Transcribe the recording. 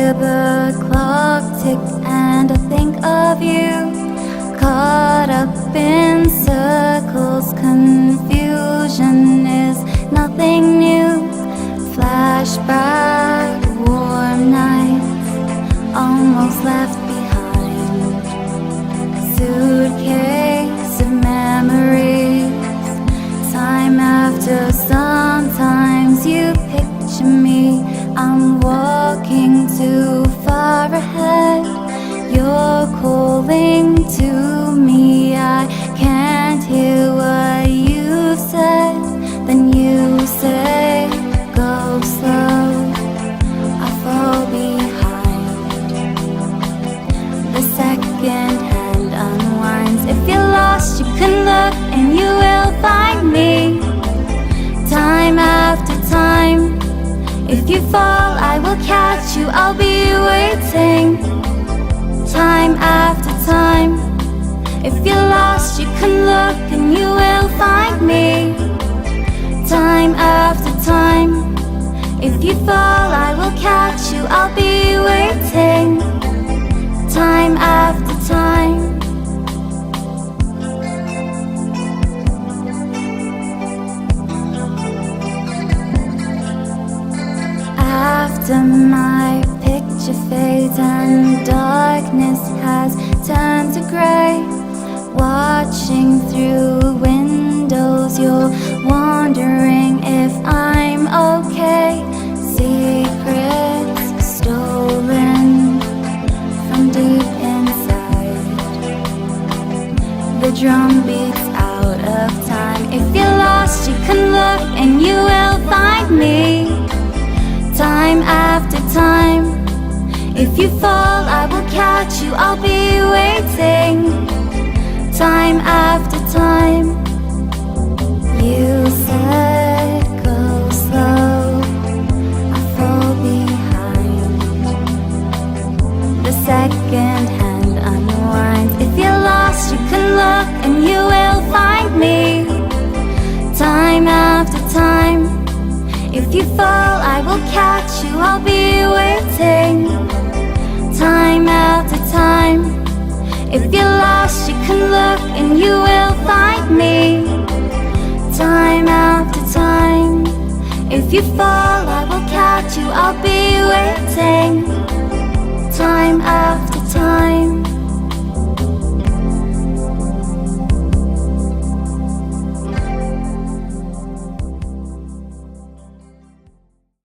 hear the clock tick and I think of you, caught up in circles. Confusion is nothing new. Flashback, warm nights, almost left behind. Suitcase of memories, time after. Sometimes you picture me, I'm walking too far ahead. You're calling to me, I can't hear what you've said. Then you say, go slow, I fall behind. The second hand unwinds. If you're lost, you can look and you will find me. Time after time. If you fall, I will catch you, I'll be waiting. Time after time. If you're lost, you can look and you will find me. Time after time. If you fall, I will catch you, I'll be waiting. Time after time. After my picture fades and darkness has turned to grey, watching through windows, you're wondering if I'm okay. Secrets stolen from deep inside. The drum beats out of time. If you're lost, you can look and you will find me. Time after time. If you fall, I will catch you, I'll be waiting. Time after time. You said go slow, I fall behind. The second hand unwinds. If you're lost, you can look and you will find me. Time after time. If you fall, I will catch you, I'll be waiting. Time after time. If you're lost, you can look and you will find me. Time after time. If you fall, I will catch you, I'll be waiting. Time